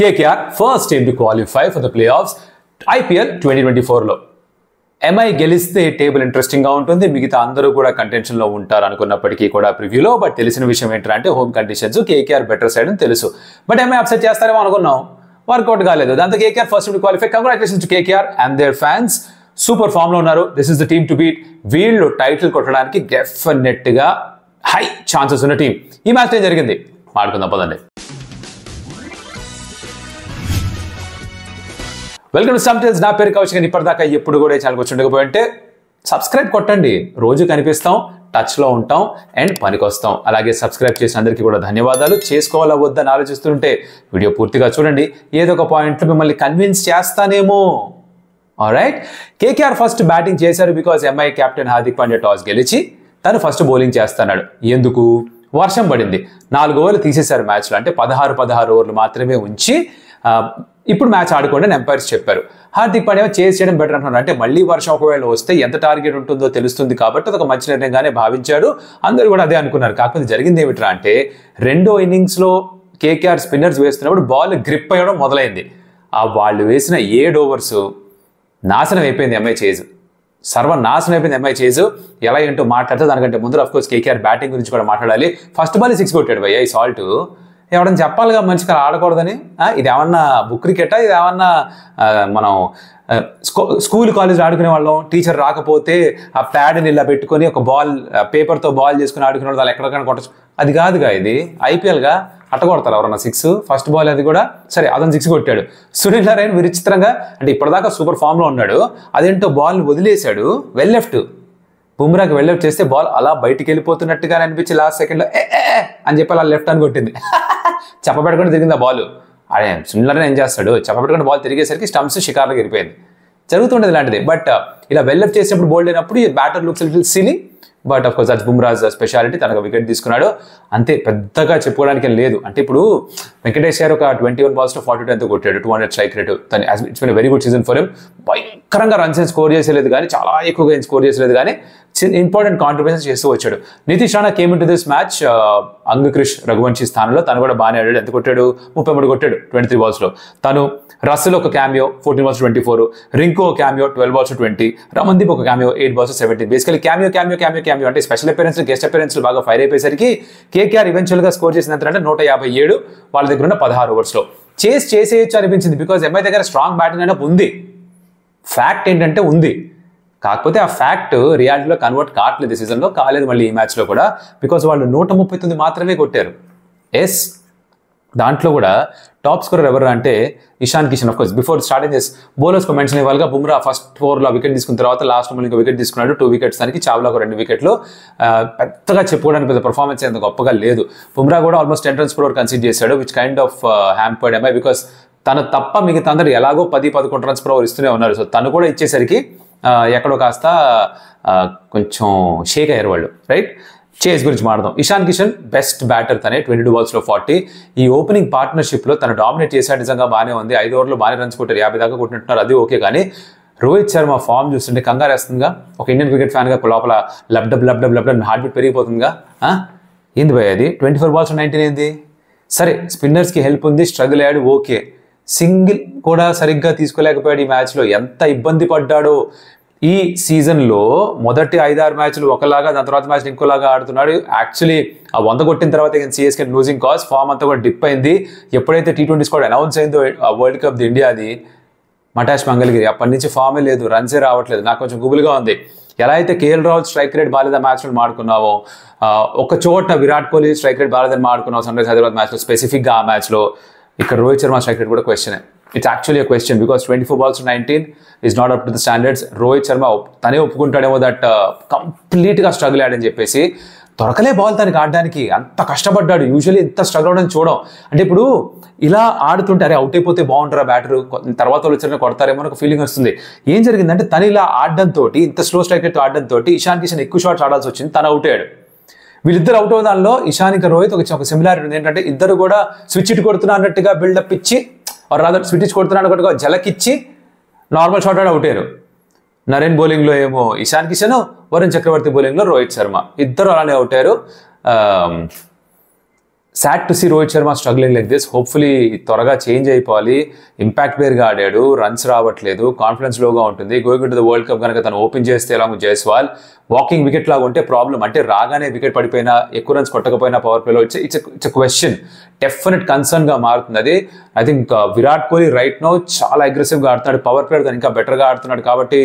KKR first team to qualify for the playoffs IPL 2024లో. MI గెలిస్తే table interesting గా ఉంటుంది, మిగతా అందరూ కూడా కంటెన్షన్ లో ఉంటారు అనుకున్నప్పటికీ కూడా ప్రివ్యూలో. బట్ తెలిసిన విషయం ఏంటంటే home conditions KKR better side అని తెలుసు. బట్ MI అప్సెట్ చేస్తారేమో అనుకున్నాం, వర్కౌట్ కాలేదు. దాంతో KKR first team to qualify. Congratulations to KKR and their fans. Super form లో ఉన్నారు. This is the team to beat. వీళ్ళు టైటిల్ కొట్టడానికి డెఫినెట్ గా హై ఛాన్సెస్ ఉన్న టీం. ఈ మ్యాచ్ ఏం జరిగింది మాట్లాడుకుందాం పదండి. Welcome to some tales. నా పేరు కౌశిక్. ఇప్పటిదాకా ఎప్పుడు కూడా ఛానల్ వచ్చి ఉండకపోయింటే సబ్స్క్రైబ్ కొట్టండి. రోజు కనిపిస్తాం, టచ్లో ఉంటాం అండ్ పనికొస్తాం. అలాగే సబ్స్క్రైబ్ చేసిన అందరికీ కూడా ధన్యవాదాలు. చేసుకోవాలా వద్దని ఆలోచిస్తుంటే వీడియో పూర్తిగా చూడండి. ఏదో ఒక పాయింట్లో మిమ్మల్ని కన్విన్స్ చేస్తానేమో. ఆల్రైట్, KKR ఫస్ట్ బ్యాటింగ్ చేశారు because MI captain Hardik Pandya toss గెలిచి తను ఫస్ట్ బౌలింగ్ చేస్తున్నాడు. ఎందుకు? వర్షం పడింది. 4 ఓవర్లు తీసేశారు మ్యాచ్లో. అంటే 16 ఓవర్లు మాత్రమే ఉంచి ఇప్పుడు మ్యాచ్ ఆడుకోండి అని ఎంపైర్స్ చెప్పారు. హార్దిక్ పాండ్యా చేసి చేయడం బెటర్ అంటున్నారు. అంటే మళ్ళీ వర్షం ఒకవేళ వస్తే ఎంత టార్గెట్ ఉంటుందో తెలుస్తుంది కాబట్టి అదొక మంచి నిర్ణయంగానే భావించాడు. అందరూ కూడా అదే అనుకున్నారు. కాకపోతే జరిగింది ఏమిట్రా అంటే రెండో ఇన్నింగ్స్లో KKR స్పిన్నర్స్ వేస్తున్నప్పుడు బాల్ గ్రిప్ అయ్యడం మొదలైంది. వాళ్ళు వేసిన 7 ఓవర్స్ నాశనం అయిపోయింది MI చేజ్. సర్వనాశనం అయిపోయింది MI చేజ్. ఎలా ఏంటో మాట్లాడితే దానికంటే ముందు అఫ్కోర్స్ KKR బ్యాటింగ్ గురించి కూడా మాట్లాడాలి. ఫస్ట్ బాల్ 6 కొట్టాడు భయ్య. ఈ సాల్ట్ ఎవడని చెప్పాలిగా మనిషికి ఆడకూడదని. ఇది ఏమన్నా బుక్ క్రికెటా? ఇది ఏమన్నా మనం స్కూల్ కాలేజ్ ఆడుకునే వాళ్ళం, టీచర్ రాకపోతే ఆ ప్యాడ్ని ఇలా పెట్టుకొని ఒక బాల్ పేపర్తో బాల్ చేసుకుని ఆడుకునే వాళ్ళు ఎక్కడికైనా కొట్టచ్చు. అది కాదుగా, ఇది IPLగా. అట్ట కొడతారు ఎవరన్నా 6? ఫస్ట్ బాల్ అది కూడా సరే, అతను 6 కొట్టాడు. సునీల్ నారాయణ విచిత్రంగా అంటే ఇప్పటిదాకా సూపర్ ఫామ్లో ఉన్నాడు, అదేంటో బాల్ని వదిలేశాడు. వెల్ లెఫ్ట్ బుమ్రాకి వెల్ లెఫ్ట్ చేస్తే బాల్ అలా బయటికి వెళ్ళిపోతున్నట్టుగా అనిపించి లాస్ట్ సెకండ్లో అని చెప్పి అలా లెఫ్ట్ అని కొట్టింది. చెప్పబెట్టకుండా తిరిగింది ఆ బాల్. అదే సునీల్ నారాయణ ఏం చేస్తాడు, చెప్పబెట్టకుండా బాల్ తిరిగేసరికి స్టంప్స్ షికార్లకు వెళ్ళిపోయింది. జరుగుతుండేది ఇలాంటిది. బట్ ఇలా వెల్ లెఫ్ట్ చేసినప్పుడు బోల్డ్ అయినప్పుడు ఈ batter looks little silly. But of course అది బుమ్రాజ్ స్పెషాలిటీ. తనకు వికెట్ తీసుకున్నాడు, అంతే. పెద్దగా చెప్పుకోవడానికి లేదు. అంటే ఇప్పుడు వెంకటేష్ గారు ఒక 21 balls 42 ఎంతో కొట్టాడు, 200 స్ట్రైక్ రేటు. తను it's been very good season for him. భయంకరంగా రన్స్ ఏం స్కోర్ చేసేలేదు కానీ, చాలా ఎక్కువగా ఏం స్కోర్ చేసేలేదు కానీ ఇంపార్టెంట్ కాంట్రిబ్యూషన్స్ చేస్తూ వచ్చాడు. Nitish Rana came in to this match Angkrish Raghuvanshi స్థానంలో. తను కూడా బాగానే ఆడాడు. ఎంత కొట్టాడు? 33 కొట్టాడు 23 balls. తను రస్సెల్ ఒక cameo 14 balls 24, Rinku cameo 12 balls 20, Ramandeep ఒక క్యామియో 8 balls 17. బేసికలీ క్యామియో అంటే స్పెషల్ అపియరెన్స్, గెస్ట్ అపియరెన్స్ బాగా ఫైర్ అయిపోయేసరికి KKR ఈవెన్చువల్గా స్కోర్ చేసిన ఎంత అంటే 157 వాళ్ళ దగ్గర ఉన్న 16 ఓవర్స్లో. చేసేయచ్చు అనిపించింది బికాజ్ MI దగ్గర స్ట్రాంగ్ బ్యాటింగ్ అయినా ఉంది. ఫ్యాక్ట్ ఏంటంటే ఉంది, కాకపోతే ఆ ఫ్యాక్ట్ రియాలిటీలో కన్వర్ట్ కావట్లేదు. సీజన్లో కాలేదు మళ్ళీ ఈ మ్యాచ్లో కూడా. బికాజ్ వాళ్ళు 139 మాత్రమే కొట్టారు. ఎస్, దాంట్లో కూడా టాప్ స్కోరర్ ఎవరు అంటే Ishan Kishan. Of course before starting this బౌలర్స్కి మెన్షన్ ఇవ్వాలిగా. బుమ్రా ఫస్ట్ 4లో వికెట్ తీసుకున్న తర్వాత లాస్ట్ మళ్ళీ ఇంకో వికెట్ తీసుకున్నాడు. 2 వికెట్స్ దానికి, చావ్లాకు 2 వికెట్లు. పెద్దగా చెప్పుకోవడానికి పెద్ద పర్ఫార్మెన్స్ ఎంత గొప్పగా లేదు. బుమ్రా కూడా almost 10 runs per over consider చేశాడు, which kind of hampered MI because తను తప్ప మిగతా అందరూ ఎలాగో 10-11 runs per over ఇస్తూనే ఉన్నారు. సో తను కూడా ఇచ్చేసరికి ఎక్కడో కాస్త కొంచెం షేక్ అయ్యారు వాళ్ళు. రైట్, చేజ్ గురించి మాట్లాడదాం. ఇషాన్ కిషన్ బెస్ట్ బ్యాటర్ తనే, 22 balls 40. ఈ ఓపెనింగ్ పార్ట్నర్షిప్లో తను డామినేట్ చేశాడు. నిజంగా బాగానే ఉంది. 5 ఓవర్లో బాగానే రన్స్ కొట్టారు, 50 దాకా కొట్టినట్టున్నారు, అది ఓకే. కానీ రోహిత్ శర్మ ఫామ్ చూస్తుంటే కంగారు వేస్తుందిగా. ఒక ఇండియన్ క్రికెట్ ఫ్యాన్గా లోపల లబ్డబ్ హార్ట్ బీట్ పెరిగిపోతుందిగా. ఏంది భయ అది? 24 balls 19 ఏంది? సరే, స్పిన్నర్స్కి హెల్ప్ ఉంది, స్ట్రగుల్ అయ్యాడు, ఓకే. సింగిల్ కూడా సరిగ్గా తీసుకోలేకపోయాడు ఈ మ్యాచ్లో. ఎంత ఇబ్బంది పడ్డాడో. ఈ సీజన్లో మొదటి 5-6 మ్యాచ్లు ఒకలాగా, దాని తర్వాత మ్యాచ్ ఇంకోలాగా ఆడుతున్నాడు. యాక్చువల్లీ ఆ 100 కొట్టిన తర్వాత CSK లూజింగ్ కాజ్, ఫామ్ అంతా కూడా డిప్ అయింది. ఎప్పుడైతే T20 స్క్వాడ్ అనౌన్స్ అయిందో వరల్డ్ కప్ ది ఇండియాది, మటాష్ మంగళగిరి, అప్పటి నుంచి ఫామే లేదు, రన్సే రావట్లేదు. నాకు కొంచెం గుబులుగా ఉంది. ఎలా అయితే KL రాహుల్ స్ట్రైక్ రేట్ బాలేదా మ్యాచ్లో మాడుకున్నావో, ఒక చోట విరాట్ కోహ్లీ స్ట్రైక్ రేట్ బాలేదని మాడుకున్నావు సన్ రైజ్ హైదరాబాద్ మ్యాచ్లో స్పెసిఫిక్గా. ఆ మ్యాచ్లో ఇక్కడ రోహిత్ శర్మ స్ట్రైక్ రేట్ కూడా క్వశ్చనే. It's actually a question because 24 balls 19 is not up to the standards. Rohit Sharma తనే ఒప్పుకుంటాడేమో దట్ కంప్లీట్గా స్ట్రగుల్ అయ్యాడని చెప్పేసి. దొరకలే బాల్ తనకి ఆడడానికి, అంత కష్టపడ్డాడు. యూజువల్లీ ఇంత స్ట్రగుల్ అవడం చూడం. అంటే ఇప్పుడు ఇలా ఆడుతుంటే అరే అవుట్ అయిపోతే బాగుంటారా బ్యాటరు, తర్వాత వాళ్ళు వచ్చిన కొడతారేమో ఒక ఫీలింగ్ వస్తుంది. ఏం జరిగిందంటే తను ఇలా ఆడడంతో, ఇంత స్లో స్ట్రైక్ రేట్తో ఆడడంతో ఇషాన్ కిషన్ ఎక్కువ షాట్స్ ఆడాల్సి వచ్చింది. తను అవుట్ అయ్యాడు. వీళ్ళిద్దరు అవుట్ అవ్వడం దానిలో ఇషాన్ ఇంకా రోహిత్ ఒక సిమిలారిటీ ఉంది. ఏంటంటే ఇద్దరు కూడా స్విచ్ ఇట్ కొడుతున్నా అన్నట్టుగా బిల్డప్ ఇచ్చి, రాదర్ స్విచ్ ఇచ్చి కొడుతున్నా అన్నట్టుగా జలకిచ్చి నార్మల్ షాట్ ఆడి అవుట్ అయ్యారు. నరేన్ బౌలింగ్లో ఏమో ఇషాన్ కిషన్, వరుణ్ చక్రవర్తి బౌలింగ్లో రోహిత్ శర్మ, ఇద్దరు అలానే అవుట్ అయ్యారు. Sad to see Rohit Sharma struggling like this. Hopefully త్వరగా చేంజ్ అయిపోవాలి. ఇంపాక్ట్ ప్లేయర్గా ఆడాడు, రన్స్ రావట్లేదు, కాన్ఫిడెన్స్ లోగా ఉంటుంది. Going to the world cup కనుక తను ఓపెన్ చేస్తే ఎలాగో జైస్వాల్ వాకింగ్ వికెట్ లాగా ఉంటే ప్రాబ్లం. అంటే రాగానే వికెట్ పడిపోయినా, ఎక్కువ రన్స్ కొట్టకపోయినా పవర్ ప్లేలో ఇట్స్ క్వశ్చన్, డెఫినెట్ కన్సర్న్ గా మారుతుంది అది. I think Virat Kohli right now చాలా అగ్రెసివ్గా ఆడుతున్నాడు, పవర్ ప్లేయర్ తను ఇంకా బెటర్గా ఆడుతున్నాడు. కాబట్టి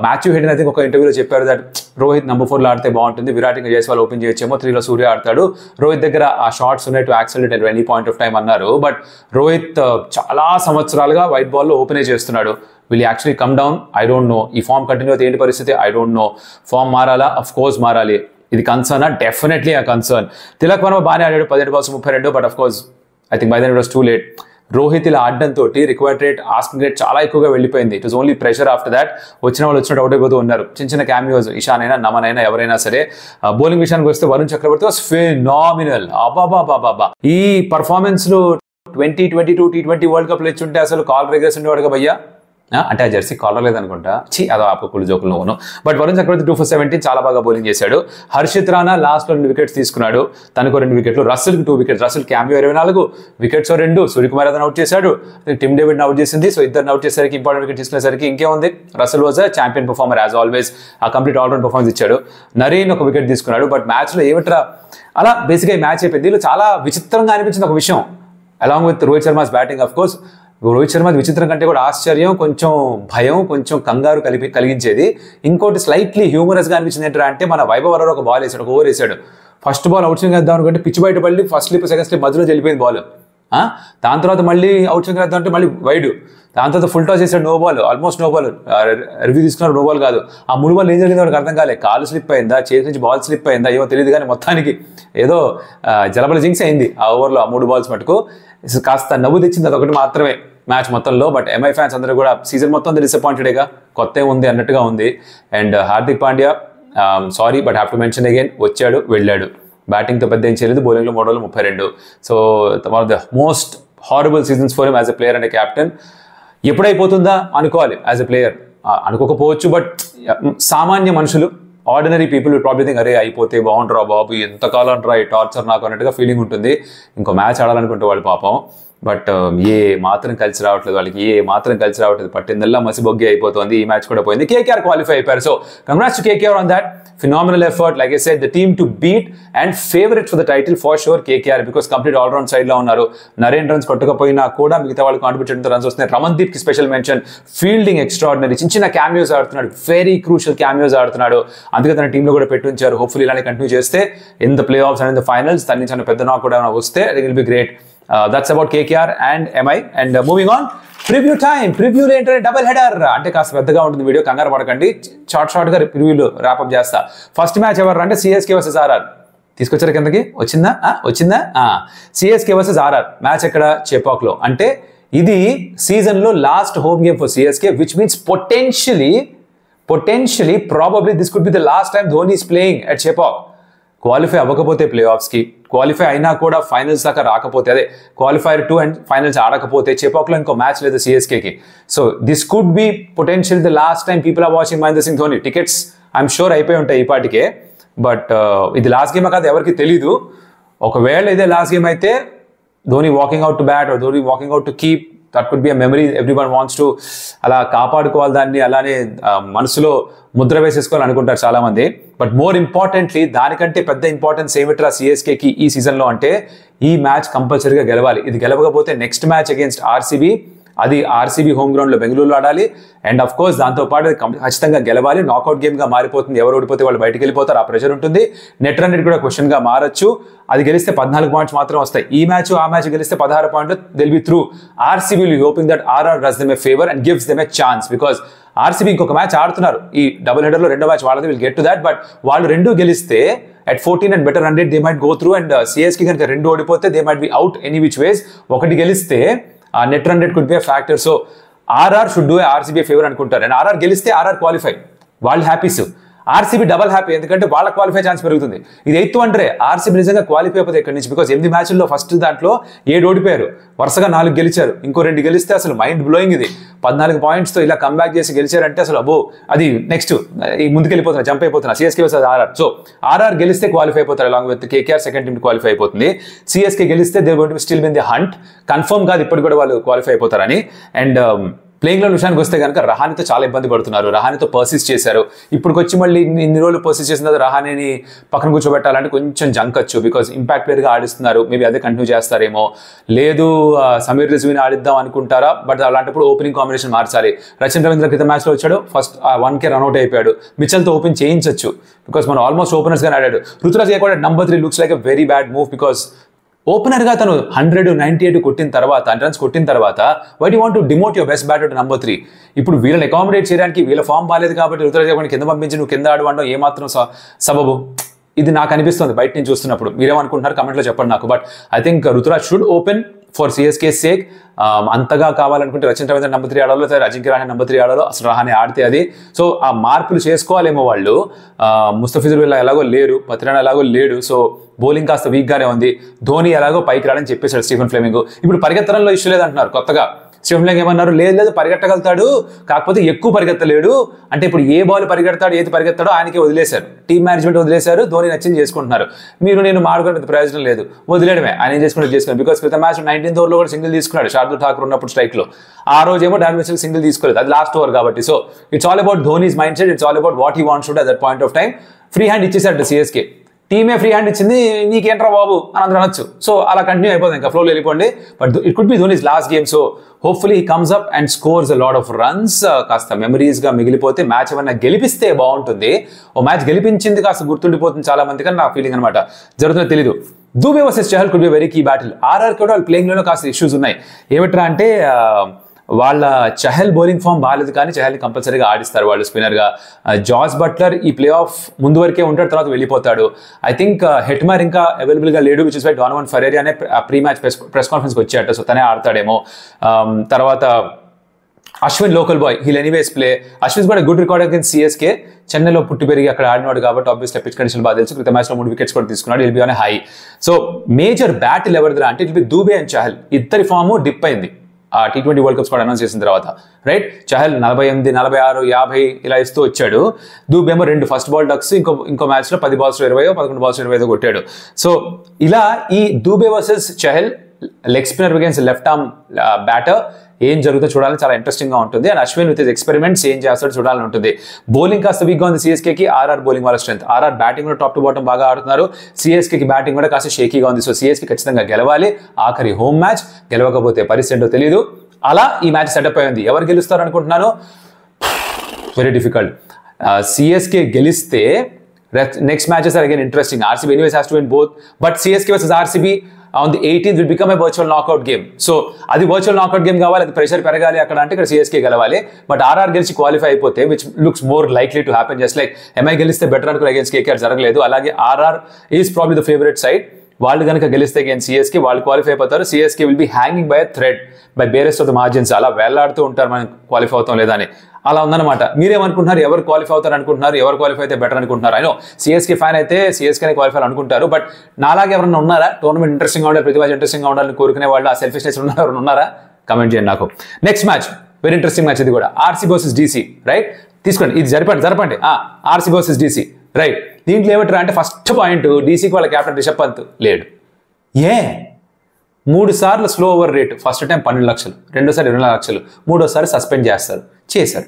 మాథ్యూ హెడెన్ అయితే ఒక ఇంటర్వ్యూలో చెప్పారు దట్ రోహిత్ నెంబర్ 4లో ఆడితే బాగుంటుంది, విరాట్ ఇంకా జైస్వాల్ ఓపెన్ చేయొచ్చేమో, 3లో సూర్య ఆడతాడు, రోహిత్ దగ్గర ఆ షాట్స్ ఉన్నాయి to accelerate at any point of time అన్నారు. బట్ రోహిత్ చాలా సంవత్సరాలుగా వైట్ బాల్లో ఓపెనే చేస్తున్నాడు. Will actually come down? I don't know. ఈ ఫామ్ కంటిన్యూ అయితే ఏంటి పరిస్థితి? I don't know. ఫామ్ మారాలా? అఫ్ కోర్స్ మారాలి. ఇది కన్సర్నా? Definitely a concern. Tilak Varma బాగానే ఆడాడు, 17 balls 32, but of course I think by then it was too late. Rohit ఇలా ఆడడంతో రిక్వైర్డ్ రేట్, ఆస్కింగ్ రేట్ చాలా ఎక్కువగా వెళ్ళిపోయింది. It was only pressure after that. వచ్చిన వాళ్ళు వచ్చినట్టు అవుట్ అయిపోతూ ఉన్నారు. చిన్న క్యామియోస్, ఇషాన్ అయినా, నమన్ అయినా, ఎవరైనా సరే. బౌలింగ్ విషయానికి వస్తే వరుణ్ చక్రవర్తి వాస్ ఫినామినల్. అబాబాబాబా, ఈ పర్ఫార్మెన్స్ లో 2022 T20 వరల్డ్ కప్ లో ఇచ్చుంటే అసలు కాల్ రేగర్స్ ఉండేవాడుగా భయ్యా. అంటే ఆ జెర్సీ కాలర్ లేదనుకుంటా, అదో ఆపుకులు జోకులు నువ్వును. బట్ వరుణ్ చక్రవర్తి 2 for 17 చాలా బాగా బౌలింగ్ చేశాడు. హర్షిత్ రాణా లాస్ట్ లో 2 వికెట్స్ తీసుకున్నాడు, తనకు 2 వికెట్లు, రసల్కి 2 wickets. Russell cameo 24 wickets 2, Suryakumar అతను అవుట్ చేశాడు, టిమ్ డేవిడ్ అవుట్ చేసింది. సో ఇద్దరు అవుట్ చేసేసరికి, ఇంపార్టెంట్ వికెట్ తీసుకునేసరికి ఇంకేముంది, Russell was a champion performer as always. ఆ కంప్లీట్ ఆల్రౌండ్ పర్ఫార్మెన్స్ ఇచ్చాడు. నరీన్ 1 వికెట్ తీసుకున్నాడు. బట్ మ్యాచ్ లో ఏమిట్రా అలా బేసిక్గా ఈ మ్యాచ్ అయిపోయింది. దీనిలో చాలా విచిత్రంగా అనిపించింది ఒక విషయం, along with Rohit Sharma's batting. Of course Rohit Sharma విచిత్రం కంటే కూడా ఆశ్చర్యం, కొంచెం భయం, కొంచెం కంగారు కలిగించేది. ఇంకోటి స్లైట్లీ హ్యూమరస్గా అనిపించింది ఏంటంటే, అంటే మన వైభవ్ అరోరా ఒక బాల్ వేసాడు, ఒక ఓవర్ వేసాడు. ఫస్ట్ బాల్ అవుట్ స్వింగ్ వేద్దాం అనుకుంటే పిచ్ బయట పడి ఫస్ట్ స్లిప్ సెకండ్ స్లిప్ మధ్యలో వెళ్ళిపోయింది బాల్. దాని తర్వాత మళ్ళీ అవుట్ స్వింగ్ వేద్దాం అంటే మళ్ళీ వైడ్. దాని తర్వాత ఫుల్ టాస్ చేశాడు, no ball, almost no ball. Review తీసుకున్నారు, నో బాల్ కాదు. ఆ 3 బాల్ ఏం జరిగిందో వాడికి అర్థం కాలే. కాలు స్లిప్ అయిందా, చేతి నుంచి బాల్ స్లిప్ అయిందా ఏమో తెలియదు, కానీ మొత్తానికి ఏదో జలబల జింక్స్ అయింది ఆ ఓవర్లో, ఆ 3 balls మటుకు. కాస్త నవ్వు తెచ్చింది అదొకటి మాత్రమే మ్యాచ్ మొత్తంలో. బట్ ఎంఐ ఫ్యాన్స్ అందరూ కూడా సీజన్ మొత్తం డిసప్పాయింటెడ్గా, కొత్త ఉంది అన్నట్టుగా ఉంది. And Hardik Pandya, sorry but have to mention again, వచ్చాడు వెళ్ళాడు. బ్యాటింగ్తో పెద్ద ఏం చేయలేదు, బౌలింగ్లో 3 overs 32. So one of the most horrible seasons for him as a player and captain. ఎప్పుడైపోతుందా అనుకోవాలి యాజ్ ఎ ప్లేయర్, అనుకోకపోవచ్చు. బట్ సామాన్య మనుషులు, ordinary people will probably think, అరే అయిపోతే బాగుంటారా బాబు, ఎంతకాలం రా ఈ టార్చర్ నాకు అన్నట్టుగా ఫీలింగ్ ఉంటుంది. ఇంకో మ్యాచ్ ఆడాలనుకుంటే వాళ్ళు పాపం. బట్ ఏ మాత్రం కలిసి రావట్లేదు వాళ్ళకి, ఏ మాత్రం కలిసి రావట్లేదు. పట్టిందల్లా మసిబొగ్గి అయిపోతుంది. ఈ మ్యాచ్ కూడా పోయింది. కేకేఆర్ క్వాలిఫై అయిపోయారు. So congrats to KKR on that phenomenal effort. Like I said, the team to beat and favorite for the title for sure KKR, because complete all round side లో ఉన్నారు. Naren runs కొట్టకపోయినా కూడా మిగతా వాళ్ళు contribute చేయడంతో runs వస్తున్నాయి. రమన్దీప్ కి special mention, fielding extraordinary, చిన్న cameos ఆడుతున్నాడు, వెరీ క్రూషియల్ క్యామియోస్ ఆడుతున్నాడు. అందుకే తన టీంలో కూడా పెట్టుంచారు. హోప్ఫుల్లీ ఇలానే కంటిన్యూ చేస్తే in the play offs and in the finals తన నుంచి పెద్ద నాక్ కూడా వస్తే it will be great. That's about KKR and MI. And moving on, preview time. ప్రివ్యూలో ఏంటంటే డబుల్ హెడర్, అంటే కాస్త పెద్దగా ఉంటుంది వీడియో, కంగారు పడకండి. షార్ట్ గా ప్రివ్యూలో ర్యాప్అప్ చేస్తా. ఫస్ట్ మ్యాచ్ ఎవరు అంటే సిఎస్కే వర్సెస్ ఆర్ఆర్. తీసుకొచ్చారు కిందకి, వచ్చిందా సిఎస్కే వర్సెస్ ఆర్ఆర్ మ్యాచ్ ఎక్కడ, చెపాక్లో. అంటే ఇది సీజన్ లో last home game for CSK, which means potentially probably this could be the last time Dhoni is playing at Chepauk. Qualify అవ్వకపోతే ప్లే ఆఫ్స్కి, క్వాలిఫై అయినా కూడా ఫైనల్స్ దాకా రాకపోతే, అదే క్వాలిఫైర్ 2 అండ్ ఫైనల్స్ ఆడకపోతే చెపాక్లో ఇంకో మ్యాచ్ లేదు సిఎస్కేకి. So this could be potential the last time people are watching Mahendra Singh Dhoni. Tickets I'm sure అయిపోయి ఉంటాయి ఈ పాటికే. బట్ ఇది లాస్ట్ గేమ్ కాదు ఎవరికి తెలీదు. ఒకవేళ ఇదే లాస్ట్ గేమ్ అయితే Dhoni walking out to bat, Dhoni walking out to keep, that could be a memory. Everyone wants to అలా కాపాడుకోవాలి దాన్ని, అలానే మనసులో ముద్ర వేసేసుకోవాలి అనుకుంటారు చాలా మంది. బట్ మోర్ ఇంపార్టెంట్లీ, దానికంటే పెద్ద ఇంపార్టెన్స్ ఏమిట్రా సిఎస్కేకి ఈ సీజన్లో అంటే, ఈ మ్యాచ్ కంపల్సరీగా గెలవాలి. ఇది గెలవకపోతే నెక్స్ట్ మ్యాచ్ అగేన్స్ట్ ఆర్సీబీ, అది ఆర్సీబీ హోమ్ గ్రౌండ్లో బెంగళూరులో ఆడాలి. అండ్ అఫ్ కోర్స్ దాంతోపాటు ఖచ్చితంగా గెలవాలి. నాకౌట్ గేమ్గా మారిపోతుంది, ఎవరు ఓడిపోతే వాళ్ళు బయటకు వెళ్ళిపోతారు, ఆ ప్రెషర్ ఉంటుంది. నెట్ రన్ రేట్ కూడా క్వశ్చన్గా మారచ్చు. అది గెలిస్తే 14 points మాత్రం వస్తాయి. ఈ మ్యాచ్ ఆ మ్యాచ్ గెలిస్తే 16 points they'll be through. RCB will hoping that RR does them a favour and gives them a chance, because RCB ఇంకొక మ్యాచ్ ఆడుతున్నారు ఈ డబుల్ హెడర్లో, రెండో మ్యాచ్ వాళ్ళది, will get to that. But వాళ్ళు 2 గెలిస్తే at 14 and better run rate they might go through, and CSK కనుక 2 ఓడిపోతే they might be out any which ways. ఒకటి గెలిస్తే net run rate could be a factor. So RR should do RCB favour అనుకుంటారు. And RR గెలిస్తే RR qualify, వాళ్ళు హ్యాపీస్. RCB double happy, ఎందుకంటే వాళ్ళ క్వాలిఫై ఛాన్స్ పెరుగుతుంది. ఇది 8th వండరే. ఆర్సీబీ నిజంగా క్వాలిఫై అయిపోతుంది ఇక్కడి నుంచి, బికాస్ 8 మ్యాచ్ల్లో ఫస్ట్ దాంట్లో 7 ఓడిపోయారు, వరుసగా 4 గెలిచారు, ఇంకో 2 గెలిస్తే అసలు మైండ్ బ్లోయింగ్. ఇది 14 పాయింట్స్తో ఇలా కంబ్యాక్ చేసి గెలిచారంటే అసలు అబ్బో, అది నెక్స్ట్ ముందుకెళ్ళిపోతున్నా, జంప్ అయిపోతున్నా. CSK versus RR. So RR గెలిస్తే క్వాలిఫై అయిపోతారు, along with KKR second team qualify అయిపోతుంది. సిఎస్కే గెలిస్తే they going to still win the hunt. Confirm కాదు ఇప్పటికి కూడా వాళ్ళు క్వాలిఫై అయిపోతారని. అండ్ ప్లేయింగ్ లో విషయానికి వస్తే కనుక రహానీతో చాలా ఇబ్బంది పడుతున్నారు. రహానీతో పర్సిస్ట్ చేశారు. ఇప్పుడు వచ్చి మళ్ళీ ఇన్ని రోజులు పర్సిస్ట్ చేసిన తర్వాత రహానీని పక్కన కూర్చోబెట్టాలంటే కొంచెం జంకచ్చు, బికాస్ ఇంపాక్ట్ ప్లేయర్గా ఆడిస్తున్నారు. మేబీ అదే కంటిన్యూ చేస్తారేమో, లేదు సమీర్ రిజ్వీని ఆడిద్దాం అనుకుంటారా. బట్ అలాంటప్పుడు ఓపెనింగ్ కాంబినేషన్ మార్చాలి. రచిన్ రవీంద్ర క్రితం మ్యాచ్లో వచ్చాడు, ఫస్ట్ 1K రన్అట్ అయిపోయాడు. మిచెల్తో ఓపెన్ చేయించచ్చు, బికాస్ మనం ఆల్మోస్ట్ ఓపెనర్స్గానే ఆడాడు. Ruturaj Gaikwad number 3 looks like a very bad move, because ఓపెనర్గా తను 198 కొట్టిన తర్వాత, 100 రన్స్ కొట్టిన తర్వాత why do want to demote your best batter number 3? ఇప్పుడు వీళ్ళని అకామిడేట్ చేయడానికి వీళ్ళ ఫామ్ బాగాలేదు కాబట్టి రుతురాజ్ గైక్వాడ్ని కింద పంపించి నువ్వు కింద ఆడడం ఏమాత్రం సబబు? ఇది నాకు అనిపిస్తుంది బయట నుంచి చూస్తున్నప్పుడు. మీరేమనుకుంటున్నారు కమెంట్లో చెప్పండి నాకు. But I think Ruturaj should open for CSK sake. అంతగా కావాలనుకుంటే రచిన్ రవీంద్ర నంబర్ 3 ఆడాలో, లేదా అజింక్య రహానే నంబర్ 3 ఆడాలో, అసలు రహానే ఆడితే అది. సో ఆ మార్పులు చేసుకోవాలేమో వాళ్ళు. ముస్తఫిజుర్ వీళ్ళ ఎలాగో లేరు, పత్రినా ఎలాగో లేడు, సో బౌలింగ్ కాస్త వీక్గానే ఉంది. ధోని ఎలాగో పైకి రాడని చెప్పేశాడు స్టీఫెన్ ఫ్లెమింగ్. ఇప్పుడు పరిగెత్తడంలో ఇష్యూ లేదంటున్నారు కొత్తగా. స్టీఫెన్ ఫ్లెమింగ్ ఏమన్నారు, లేదు పరిగెట్టగలుగుతాడు, కాకపోతే ఎక్కువ పరిగెత్తలేడు. అంటే ఇప్పుడు ఏ బాల్ పరిగెడతాడు, ఏది పరిగెత్తాడో ఆయనకే వదిలేశారు, టీమ్ మేనేజ్మెంట్ వదిలేశారు. ధోని నచ్చింది చేసుకుంటున్నారు. మీరు నేను మాడుకునే ప్రయోజనం లేదు, వదిలేయడమే. ఆయన ఏం చేసుకున్నారు. బికాస్ క్రితం మ్యాచ్ 19th ఓవర్లో కూడా సింగిల్ తీసుకున్నాడు శార్దుల్ ఠాకూర్ ఉన్నప్పుడు స్ట్రైక్లో. ఆ రోజు ఏమో డాన్ మిచెల్ సింగిల్ తీసుకోలేదు, అది లాస్ట్ ఓవర్ కాబట్టి. So it's all about Dhoni's mind set, it's all about what he wants to do at that point of time. Free hand ఇచ్చేసాడు సిఎస్కే. టీమే ఫ్రీ హ్యాండ్ ఇచ్చింది, నీకేంట్రా బాబు అని అందరూ అనొచ్చు. సో అలా continue అయిపోతుంది, ఇంకా ఫ్లోలో వెళ్ళిపోండి. But it could be Dhoni's last game. So hopefully he comes up and scores a lot of runs. కాస్త మెమరీస్గా మిగిలిపోతే మ్యాచ్ ఏమన్నా గెలిపిస్తే బాగుంటుంది. ఓ మ్యాచ్ గెలిపించింది కాస్త గుర్తుండిపోతుంది చాలా మంది, కానీ నా ఫీలింగ్ అనమాట. జరుగుతుందో తెలీదు. Dube versus Chahal could be very key battle. RR కూడా వాళ్ళ ప్లేయింగ్లోనే కాస్త ఇష్యూస్ ఉన్నాయి. ఏమిట్రా అంటే వాళ్ళ చహల్ బౌలింగ్ ఫామ్ బాగాలేదు, కానీ చహల్ని కంపల్సరీగా ఆడిస్తారు వాళ్ళు స్పిన్నర్గా. జాస్ బట్లర్ ఈ ప్లే ఆఫ్ ముందు వరకే ఉంటాడు, తర్వాత వెళ్ళిపోతాడు. ఐ థింక్ హెట్మర్ ఇంకా అవైలబుల్గా లేడు, which is why Donovan Ferreira అనే ప్రీ మ్యాచ్ ప్రెస్ కాన్ఫరెన్స్కి వచ్చాట, సో తనే ఆడతాడేమో. తర్వాత Ashwin local boy, he'll anyways play. Ashwin కూడా గుడ్ రికార్డ్ అగైన్స్ సిఎస్కే. చెన్నైలో పుట్టి పెరిగి అక్కడ ఆడినాడు కాబట్టి ఆబ్వియస్లీ పిచ్ కండిషన్ బాగా తెలుసు. క్రితం మ్యాచ్లో 3 వికెట్స్ కూడా తీసుకున్నాడు. It'll be on high. So major battle ఎవరిదిరా అంటే it be Dube and Chahal. ఇద్దరి ఫామ్ డిప్ అయింది ఆ T20 వరల్డ్ కప్స్ కూడా అనౌన్స్ చేసిన తర్వాత, రైట్? చహల్ 48, 46, 50 ఇలా ఇస్తూ వచ్చాడు. దూబేమో 2 ఫస్ట్ బాల్ డక్స్, ఇంకో మ్యాచ్లో 10 balls 20, 11 balls 25 కొట్టాడు. సో ఇలా ఈ Dube versus Chahal leg spinner against left arm batter ఏం జరుగుతుందో చూడాలని చాలా ఇంట్రెస్టింగ్గా ఉంటుంది. And Ashwin with his experiments ఏం చేస్తాడో చూడాలని ఉంటుంది. బౌలింగ్ కాస్త వీక్గా ఉంది సిఎస్కేకి. ఆర్ఆర్ బౌలింగ్ వాళ్ళ స్ట్రెంత్. ఆర్ఆర్ బ్యాటింగ్ కూడా టాప్ టు బాటం బాగా ఆడుతున్నారు. సిఎస్కేకి బ్యాటింగ్ కూడా కాస్త షేకీగా ఉంది. సో సిఎస్కే ఖచ్చితంగా గెలవాలి. ఆఖరి హోమ్ మ్యాచ్, గెలవకపోతే పరిస్థితి ఏంటో తెలియదు. అలా ఈ మ్యాచ్ సెటప్ అయింది. ఎవరు గెలుస్తారు అనుకుంటున్నాను? Very difficult. సిఎస్కే గెలిస్తే next matches are again interesting. RCB anyways has to win both, but CSK versus RCB on the 18th will become a virtual knockout game. So అది వర్చువల్ నాకౌట్ గేమ్ కావాలి, అది pressure పెరగాలి అక్కడ అంటే ఇక్కడ CSK గెలవాలి. But RR గెలిచి qualify అయిపోతే which looks more likely to happen. Just like MI గెలిస్తే బెటర్ అనుకుని అగైన్స్ కేకేఆర్ జరగలేదు, అలాగే RR is probably the favourite side. వాళ్ళు కనుక గెలిస్తే అగైన్స్ సిఎస్కే వాళ్ళు క్వాలిఫై అయిపోతారు. CSK will be hanging by a thread by barest of the margins. అలా వేలాడుతూ ఉంటారు మనం క్వాలిఫై అవుతాం లేదా అని. అలా ఉందన్నమాట. మీరేమనుకుంటున్నారు? ఎవరు క్వాలిఫై అవుతారు అనుకుంటున్నారు? ఎవరు క్వాలిఫై అయితే బెటర్ అనుకుంటున్నారు? అయినో సిఎస్కే ఫ్యాన్ అయితే సిఎస్కేనే క్వాలిఫై అనుకుంటారు. బట్ నాలాగే ఎవరైనా ఉన్నారా? టోర్నమెంట్ ఇంట్రెస్టింగ్గా ఉండాలి, ప్రతి మ్యాచ్ ఇంట్రెస్టింగ్గా ఉండాలని కోరుకునే వాళ్ళు, ఆ సెల్ఫిష్నెస్ ఉన్నారా? కమెంట్ చేయండి నాకు. Next match very interesting match. ఇది కూడా ఆర్సీబీ వర్సెస్ డీసీ, రైట్? తీసుకోండి, ఇది జరపండి. RCB versus DC, right? దీంట్లో ఏమంటారు అంటే ఫస్ట్ పాయింట్, డీసీకి వాళ్ళ కెప్టెన్ రిషబ్ పంత్ లేడు. 3 సార్లు slow over rate. First time 12 లక్షలు, రెండోసారి 24 లక్షలు, మూడోసారి సస్పెండ్ చేశారు.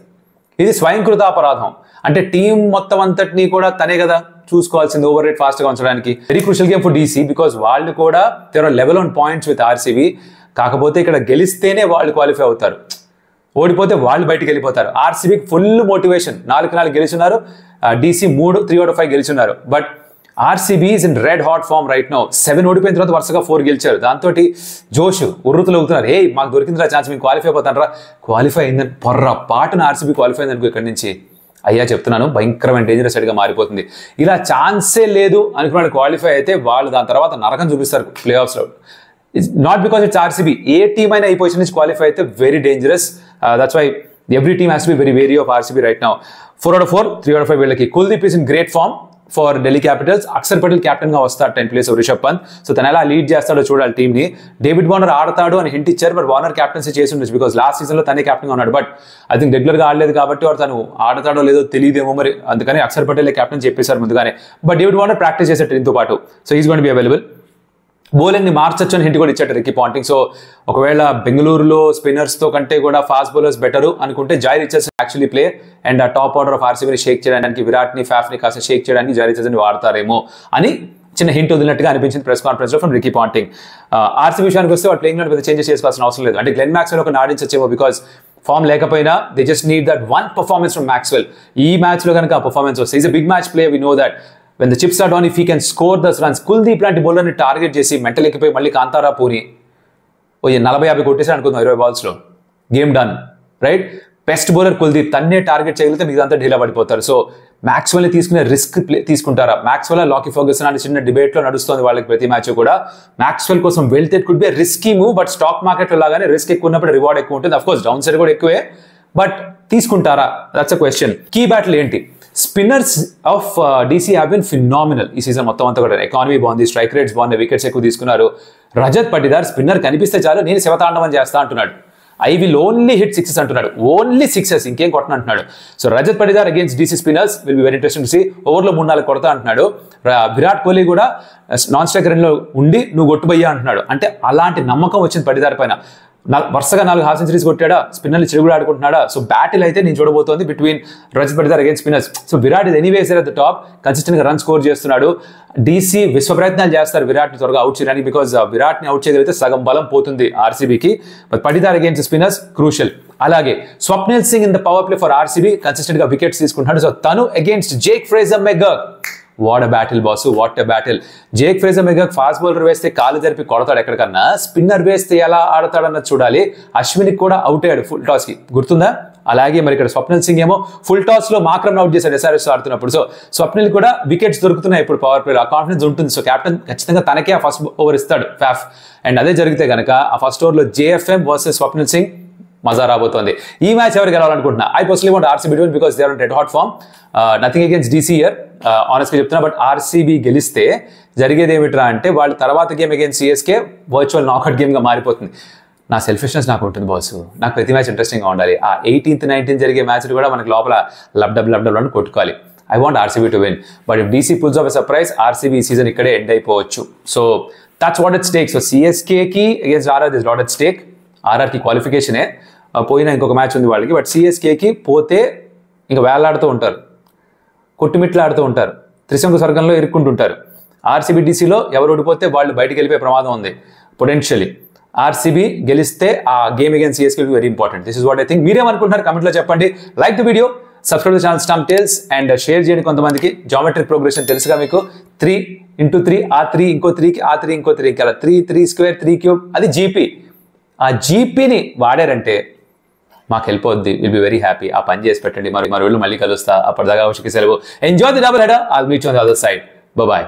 ఇది స్వయంకృత అపరాధం. అంటే టీం మొత్తం అంతటినీ కూడా తనే కదా చూసుకోవాల్సింది ఓవర్ రేట్ ఫాస్ట్గా ఉంచడానికి. Very crucial game for DC because వాళ్ళు కూడా there are level on points with RCB. కాకపోతే ఇక్కడ గెలిస్తేనే వాళ్ళు క్వాలిఫై అవుతారు, ఓడిపోతే వాళ్ళు బయటికి వెళ్ళిపోతారు. ఆర్సీబీకి ఫుల్ మోటివేషన్, 4 గెలిచున్నారు. డీసీ 3 out of 5 గెలిచున్నారు. But RCB is in red hot form right now. 7 ఓడిపోయిన తర్వాత వరుసగా 4 గెలిచారు. దాంతో జోష్ ఉర్రుతులు అవుతున్నారు. మాకు దొరికిందిరా ఛాన్స్, మీకు క్వాలిఫై అయిపోతానరా. క్వాలిఫై అయిందని పొర్రపాటున ఆర్సీబీ క్వాలిఫై అయింది అనుకో, ఇక్కడి నుంచి అయ్యా చెప్తున్నాను భయంకరమైన డేంజరస్ సైడ్గా మారిపోతుంది. ఇలా ఛాన్సే లేదు అనుకున్న క్వాలిఫై అయితే వాళ్ళు దాని తర్వాత నరకం చూపిస్తారు ప్లే ఆఫ్స్లో. It's not because it's RCB. ఏ టీమ్ అయినా ఈ పొజిషన్ నుంచి క్వాలిఫై అయితే very dangerous. That's why Every team has to be very wary of RCB right now. 4 out of 4, 3 out of 5 వీళ్ళకి. Kuldeep is in great form for Delhi Capitals. Axar Patel captain గా వస్తాడు 10 place Rishabh Pant. So తను ఎలా lead చేస్తాడో చూడాలి team ని. David Warner ఆడతాడు అని హింట్ ఇచ్చారు, బట్ వార్నర్ కెప్టెన్సీ చేసి ఉండొచ్చు బికాస్ లాస్ట్ సీజన్ లో తనే కెప్టెన్ గా ఉన్నాడు. బట్ ఐ థింక్ రెగ్యులర్ గా ఆడలేదు కాబట్టి వాడు తను ఆడతాడో లేదో తెలియదేమో మరి, అందుకని అక్షర్ పటేల్ కెప్టెన్ చెప్పేశారు ముందుగానే. బట్ డేవిడ్ వార్నర్ ప్రాక్టీస్ చేసే టీంతో పాటు, so is going to be available. Bowling ని మార్చొచ్చు అని హింట్ కూడా ఇచ్చాడు రికీ పాంటింగ్. సో ఒకవేళ బెంగళూరులో స్పిన్నర్స్ తో కంటే కూడా ఫాస్ట్ బౌలర్స్ బెటర్ అనుకుంటే Joy Richardson actually play and ఆ టాప్ ఆర్డర్ ఆఫ్ ఆర్సీబీని షేక్ చేయడానికి, విరాట్ ని ఫాఫ్ ని కాస్త షేక్ చేయడానికి జాయ్ రిచర్డ్సన్ వాడతారేమో అని చిన్న హింట్ వదిలినట్టుగా అనిపించింది ప్రెస్ కాన్ఫరెన్స్ లో ఫ్రమ్ రికీ పాంటింగ్. ఆర్సీబీ విషయానికి వస్తే వాళ్ళు ప్లేయింగ్ లో పెద్ద చేంజెస్ చేసుకోవాల్సిన అవసరం లేదు. అంటే గ్లెన్ మ్యాక్స్వెల్ ఒక ఆడించచ్చేమో బికాస్ ఫామ్ లేకపోయినా they just need that one performance from Maxwell. ఈ మ్యాచ్ లో కనుక ఆ పర్ఫార్మెన్స్ వస్తే is a big match play, we know that. When the chips are down, if he can score those runs, Kuldeep లాంటి bowler ని target చేసి mental ఎక్కిపోయి మళ్ళీ కాంతారా పూని 40-50 కొట్టేసాడు అనుకుందాం 20 balls లో, game done right. Best bowler Kuldeep, తన్నే టార్గెట్ చేయగలిగితే మీదంతా ఢీలా పడిపోతారు. సో మ్యాక్స్వెల్ ని తీసుకునే రిస్క్ తీసుకుంటారా? మ్యాక్స్వెల్ లాకీ ఫర్గ్యూసన్ అని చిన్న డిబేట్ లో నడుస్తుంది వాళ్ళకి ప్రతి మ్యాచ్ కూడా. మ్యాక్స్వెల్ కోసం వెళ్తే it could be risky move, but stock market లో లాగానే రిస్క్ ఎక్కువ ఉన్నప్పుడు రివార్డ్ ఎక్కువ ఉంటుంది. అఫ్ కోర్స్ డౌన్ సైడ్ కూడా ఎక్కువే, బట్ తీసుకుంటారా? That's a question. Key battle ఏంటి? Spinners of DC have been phenomenal ఈ సీజన్ మొత్తం అంతా కూడా. ఎకానమీ బాగుంది, స్ట్రైక్ రేట్స్ బాగున్నాయి, వికెట్స్ ఎక్కువ తీసుకున్నారు. రజత్ పటిదార్ స్పిన్నర్ కనిపిస్తే చాలు నేను శివతాండవం చేస్తా అంటున్నాడు. I will only hit sixes అంటున్నాడు, ఓన్లీ సిక్సెస్, ఇంకేం కొట్టను అంటున్నాడు. So Rajat Patidar against DC spinners will be very interesting to see. ఓవర్లో 3-4 కొడతా అంటున్నాడు. విరాట్ కోహ్లీ కూడా నాన్ స్ట్రైక్ రన్ లో ఉండి నువ్వు కొట్టుబయ్యా అంటున్నాడు. అంటే అలాంటి నమ్మకం వచ్చింది పటిదార్ పైన. వరుసగా 4 హాఫ్ సెంచరీస్ కొట్టాడా, స్పిన్నర్లు చెడుగుడు ఆడుకుంటున్నాడా. సో బ్యాటిల్ అయితే నేను చూడబోతోంది between Rajat Patidar against spinners. So Virat ఇది anyways at the top, consistent గా రన్ స్కోర్ చేస్తున్నాడు. డీసీ విశ్వ ప్రయత్నాలు చేస్తారు విరాట్ ని త్వరగా అవుట్ చేయడానికి, బికాస్ విరాట్ ని అవుట్ చేయగలిగితే సగం బలం పోతుంది ఆర్సీబీకి. But Patidar against spinners crucial. అలాగే Swapnil Singh in the power play for RCB consistent గా వికెట్స్ తీసుకుంటున్నాడు. సో తను against Jake Fraser McGurk. What a battle boss, what a battle. Jake Fraser McGurk fast bowler వేస్తే కాలు జరిపి కొడతాడు ఎక్కడికన్నా, స్పిన్నర్ వేస్తే ఎలా ఆడతాడన్నది చూడాలి. అశ్వినికి కూడా అవుట్ అయ్యాడు ఫుల్ టాస్ కి, గుర్తుందా? అలాగే మరి ఇక్కడ స్వప్నిల్ సింగ్ ఏమో ఫుల్ టాస్ లో మాక్రమ్ అవుట్ చేశాడు ఎస్ఆర్ఎస్ ఆడుతున్నప్పుడు. సో స్వప్నిల్ కూడా వికెట్స్ దొరుకుతున్నాయి ఇప్పుడు పవర్ ప్లేలో, ఆ కాన్ఫిడెన్స్ ఉంటుంది. సో కెప్టెన్ ఖచ్చితంగా తనకే ఆ ఫస్ట్ ఓవర్ ఇస్తాడు ఫాఫ్. అండ్ అదే జరిగితే కనుక ఆ ఫస్ట్ ఓవర్ లో జేఎఫ్ఎం వర్సెస్ స్వప్నిల్ సింగ్ మజా రాబోతోంది. ఈ మ్యాచ్ ఎవరు గెలవాలనుకుంటున్నా? I personally want RCB to win because they are in red hot form. Nothing against DC here, ఆనెస్ట్గా చెప్తున్నా. బట్ ఆర్సీబీ గెలిస్తే జరిగేది ఏమిట్రా అంటే వాళ్ళ తర్వాత game against CSK virtual knockout game గా మారిపోతుంది. నా సెల్ఫిష్నెస్ నాకు ఉంటుంది బాసు, నాకు ప్రతి మ్యాచ్ ఇంట్రెస్టింగ్గా ఉండాలి. ఆ 18th, 19th జరిగే మ్యాచ్లు కూడా మనకి లోపల లబ్డబ్ అని కొట్టుకోవాలి. I want RCB to win. But if DC pulls off a surprise, RCB ఈ సీజన్ ఇక్కడే ఎండ్ అయిపోవచ్చు. So that's what it stake. So సిఎస్కేకి against RR is not at stake. ఆర్ఆర్కి క్వాలిఫికేషనే, పోయినా ఇంకొక మ్యాచ్ ఉంది వాళ్ళకి. బట్ సిఎస్కేకి పోతే ఇంకా వేలాడుతూ ఉంటారు, కొట్టుమిట్లాడుతూ ఉంటారు, త్రిశంకు స్వర్గంలో ఇరుక్కుంటుంటారు. ఆర్సీబీ డీసీలో ఎవరు ఓడిపోతే వాళ్ళు బయటికి వెళ్ళిపోయే ప్రమాదం ఉంది పొటెన్షియలీ. ఆర్సీబీ గెలిస్తే ఆ game against CSK very important. This is what I think. మీరేమనుకుంటున్నారు కమెంట్లో చెప్పండి. Like the video, subscribe the channel Stump Tales and share చేయండి కొంతమందికి. జామెట్రిక్ ప్రోగ్రెషన్ తెలుసుగా మీకు, 3 × 3, ఆ 3 ఇంకో 3కి, ఆ 3 ఇంకో 3కి, అలా 3 3² 3³ అది జీపీ. ఆ జీపీని వాడారంటే మాకు హెల్ప్ అవుద్ది. Will be very happy. ఆ పని చేసి పెట్టండి. మరో మళ్ళీ కలుస్తా. అప్పటిదాకా సెలవు. Enjoy the double header. I'll meet you on the other side. Bye.